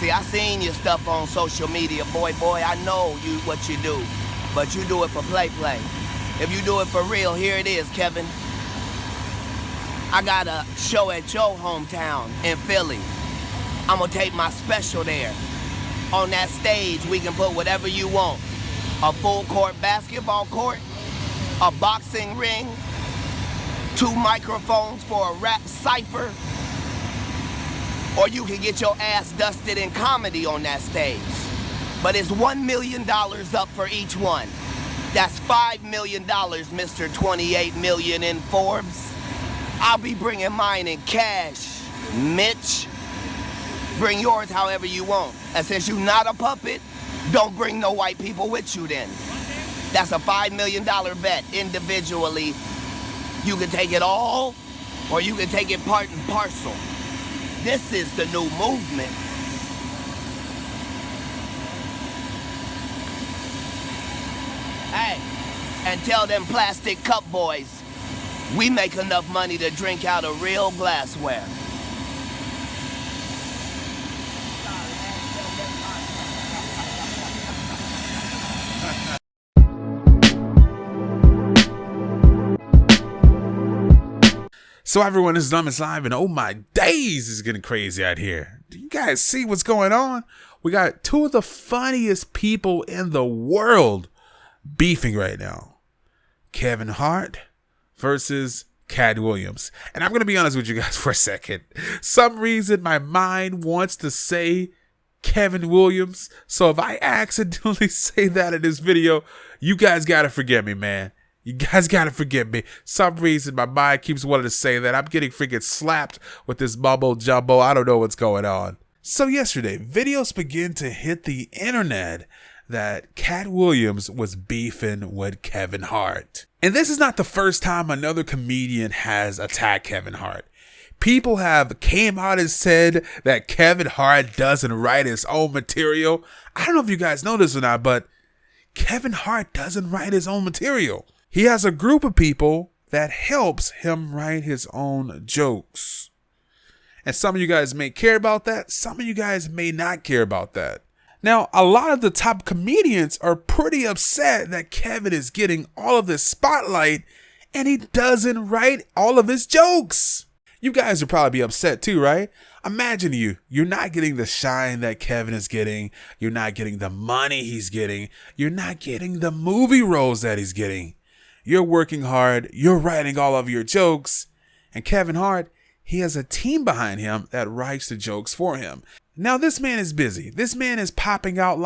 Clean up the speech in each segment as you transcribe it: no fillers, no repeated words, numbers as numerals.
See, I seen your stuff on social media, boy, I know what you do. But you do it for play. If you do it for real, here it is, Kevin. I got a show at your hometown in Philly. I'm gonna tape my special there. On that stage, we can put whatever you want. A full court basketball court, a boxing ring, 2 microphones for a rap cipher, or you can get your ass dusted in comedy on that stage. But it's $1 million up for each one. That's $5 million, Mr. 28 million in Forbes. I'll be bringing mine in cash, Mitch. Bring yours however you want. And since you're not a puppet, don't bring no white people with you then. That's a $5 million bet individually. You can take it all, or you can take it part and parcel. This is the new movement. Hey, and tell them plastic cup boys, we make enough money to drink out of real glassware. So everyone, this is DomisLive, and oh my days, it's getting crazy out here. Do you guys see what's going on? We got 2 of the funniest people in the world beefing right now. Kevin Hart versus Katt Williams. And I'm going to be honest with you guys for a second. Some reason my mind wants to say Kevin Williams. So if I accidentally say that in this video, you guys got to forgive me, man. You guys gotta forgive me. Some reason my mind keeps wanting to say that. I'm getting freaking slapped with this mumbo jumbo. I don't know what's going on. So yesterday, videos began to hit the internet that Katt Williams was beefing with Kevin Hart. And this is not the first time another comedian has attacked Kevin Hart. People have came out and said that Kevin Hart doesn't write his own material. I don't know if you guys know this or not, but Kevin Hart doesn't write his own material. He has a group of people that helps him write his own jokes. And some of you guys may care about that. Some of you guys may not care about that. Now, a lot of the top comedians are pretty upset that Kevin is getting all of this spotlight and he doesn't write all of his jokes. You guys would probably be upset too, right? Imagine you're not getting the shine that Kevin is getting. You're not getting the money he's getting. You're not getting the movie roles that he's getting. You're working hard, you're writing all of your jokes, and Kevin Hart, he has a team behind him that writes the jokes for him. Now this man is busy. This man is popping out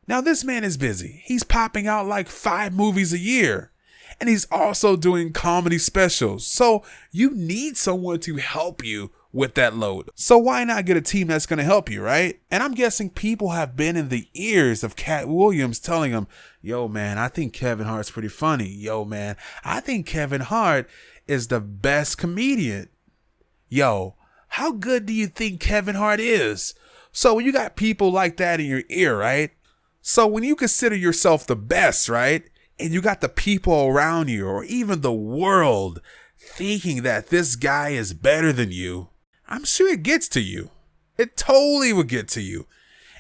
He's popping out like 5 movies a year. And he's also doing comedy specials. So you need someone to help you with that load. So why not get a team that's going to help you, right? And I'm guessing people have been in the ears of Katt Williams telling him, yo, man, I think Kevin Hart's pretty funny. Yo, man, I think Kevin Hart is the best comedian. Yo, how good do you think Kevin Hart is? So when you got people like that in your ear, right? So when you consider yourself the best, right? And you got the people around you or even the world thinking that this guy is better than you, I'm sure it gets to you. It totally would get to you.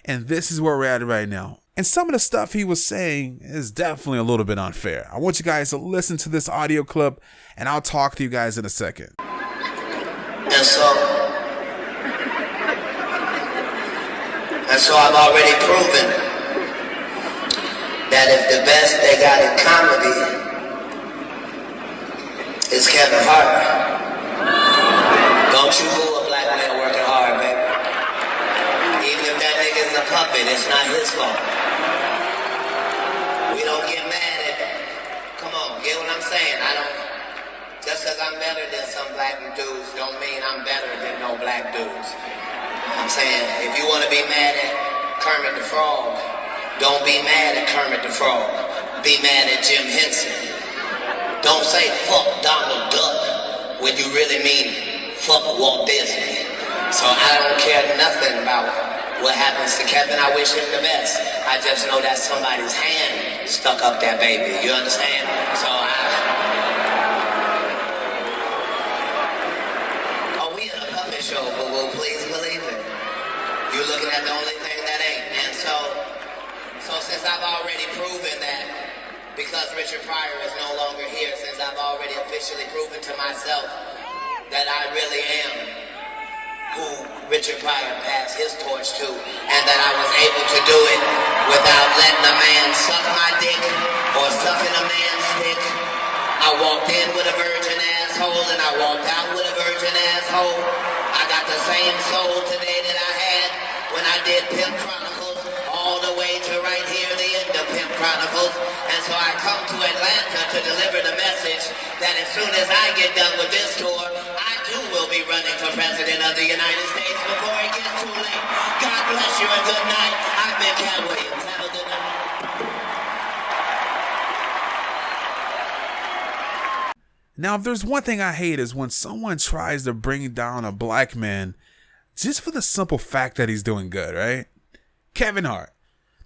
And this is where we're at right now. And some of the stuff he was saying is definitely a little bit unfair. I want you guys to listen to this audio clip and I'll talk to you guys in a second. And so I've already proven that if the best they got in comedy is Kevin Hart, don't you boo a black man working hard, baby. Even if that nigga's a puppet, it's not his fault. We don't get mad at it. Come on, get what I'm saying? Just because I'm better than some black dudes don't mean I'm better than no black dudes. I'm saying, if you want to be mad at Kermit the Frog, don't be mad at Kermit the Frog. Be mad at Jim Henson. Don't say fuck Donald Duck when you really mean fuck Walt Disney. So I don't care nothing about what happens to Kevin. I wish him the best. I just know that somebody's hand stuck up that baby. You understand? So we in a puppet show, but please believe it. You look looking at the only thing that ain't. And so since I've already proven that, because Richard Pryor is no longer here, since I've already officially proven to myself that I really am who Richard Pryor passed his torch to, and that I was able to do it without letting a man suck my dick or sucking a man's dick. I walked in with a virgin asshole and I walked out with a virgin asshole. I got the same soul today that I had when I did Pimp Chronicles, all the way to right here, the end of Pimp Chronicles. And so I come to Atlanta to deliver the message that as soon as I get done with this tour, I too will be running for President of the United States before it gets too late. God bless you and good night. I've been Katt Williams. Have a good night. Now, if there's one thing I hate is when someone tries to bring down a black man just for the simple fact that he's doing good, right? Kevin Hart.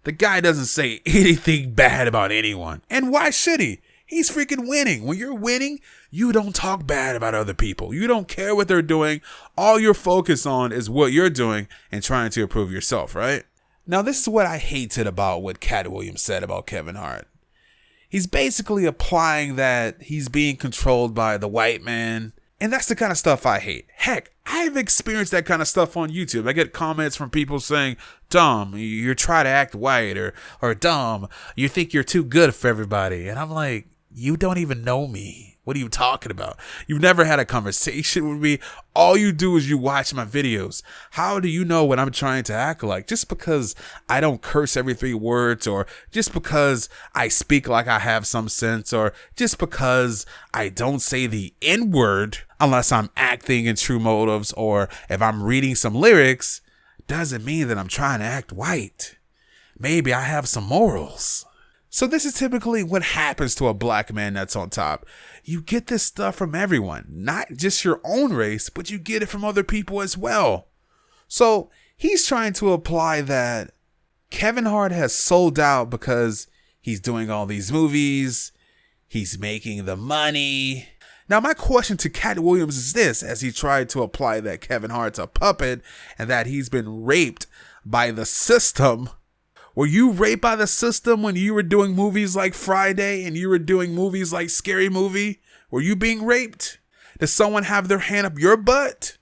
The guy doesn't say anything bad about anyone. And why should he? He's freaking winning. When you're winning, you don't talk bad about other people. You don't care what they're doing. All you're focused on is what you're doing and trying to improve yourself, right? Now, this is what I hated about what Katt Williams said about Kevin Hart. He's basically applying that he's being controlled by the white man. And that's the kind of stuff I hate. Heck, I've experienced that kind of stuff on YouTube. I get comments from people saying, "Dumb, you're trying to act white," or "Dumb, you think you're too good for everybody." And I'm like, you don't even know me. What are you talking about? You've never had a conversation with me. All you do is you watch my videos. How do you know what I'm trying to act like? Just because I don't curse every 3 words, or just because I speak like I have some sense, or just because I don't say the N-word unless I'm acting in true motives, or if I'm reading some lyrics, doesn't mean that I'm trying to act white. Maybe I have some morals. So this is typically what happens to a black man that's on top. You get this stuff from everyone, not just your own race, but you get it from other people as well. So he's trying to apply that Kevin Hart has sold out because he's doing all these movies, he's making the money. Now my question to Katt Williams is this, as he tried to apply that Kevin Hart's a puppet and that he's been raped by the system. Were you raped by the system when you were doing movies like Friday and you were doing movies like Scary Movie? Were you being raped? Does someone have their hand up your butt?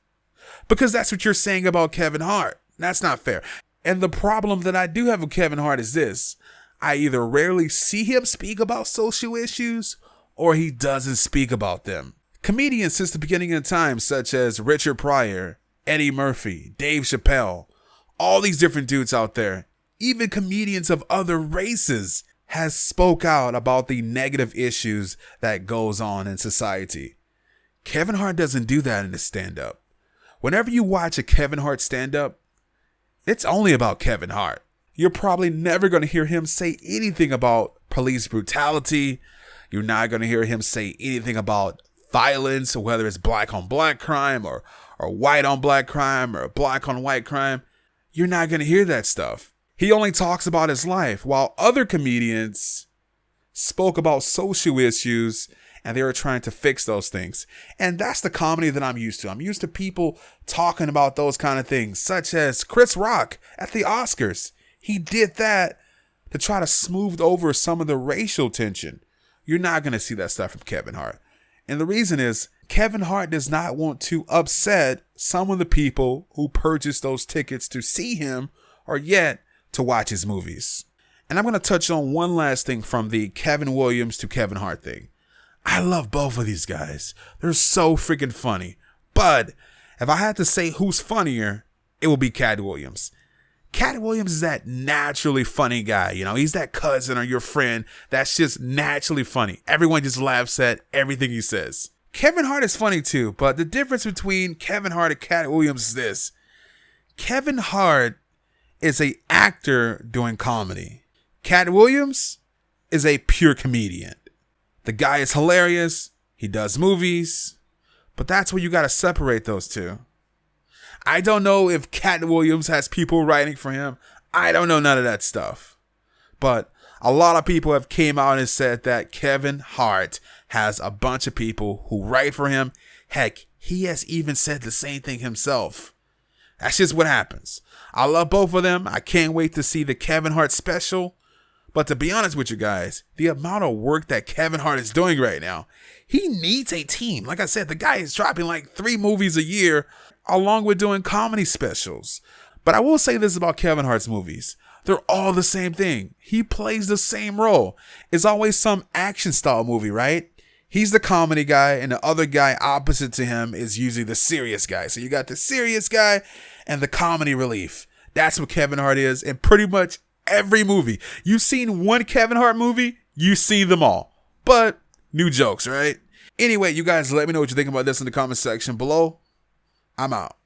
Because that's what you're saying about Kevin Hart. That's not fair. And the problem that I do have with Kevin Hart is this. I either rarely see him speak about social issues or he doesn't speak about them. Comedians since the beginning of time, such as Richard Pryor, Eddie Murphy, Dave Chappelle, all these different dudes out there, even comedians of other races, has spoke out about the negative issues that goes on in society. Kevin Hart doesn't do that in his stand-up. Whenever you watch a Kevin Hart stand-up, it's only about Kevin Hart. You're probably never going to hear him say anything about police brutality. You're not going to hear him say anything about violence, whether it's black on black crime or white on black crime or black on white crime. You're not going to hear that stuff. He only talks about his life, while other comedians spoke about social issues and they were trying to fix those things. And that's the comedy that I'm used to. I'm used to people talking about those kind of things, such as Chris Rock at the Oscars. He did that to try to smooth over some of the racial tension. You're not going to see that stuff from Kevin Hart. And the reason is Kevin Hart does not want to upset some of the people who purchased those tickets to see him, or yet to watch his movies. And I'm going to touch on one last thing from the Kevin Williams to Kevin Hart thing. I love both of these guys. They're so freaking funny. But if I had to say who's funnier, it will be Katt Williams. Katt Williams is that naturally funny guy. You know, he's that cousin or your friend that's just naturally funny. Everyone just laughs at everything he says. Kevin Hart is funny too, but the difference between Kevin Hart and Katt Williams is this. Kevin Hart is an actor doing comedy. Katt Williams is a pure comedian. The guy is hilarious. He does movies. But that's where you got to separate those two. I don't know if Katt Williams has people writing for him. I don't know none of that stuff. But a lot of people have came out and said that Kevin Hart has a bunch of people who write for him. Heck, he has even said the same thing himself. That's just what happens. I love both of them. I can't wait to see the Kevin Hart special. But to be honest with you guys, the amount of work that Kevin Hart is doing right now, he needs a team. Like I said, the guy is dropping like 3 movies a year along with doing comedy specials. But I will say this about Kevin Hart's movies. They're all the same thing. He plays the same role. It's always some action style movie, right? He's the comedy guy, and the other guy opposite to him is usually the serious guy. So you got the serious guy and the comedy relief. That's what Kevin Hart is in pretty much every movie. You've seen one Kevin Hart movie, you see them all. But new jokes, right? Anyway, you guys let me know what you think about this in the comment section below. I'm out.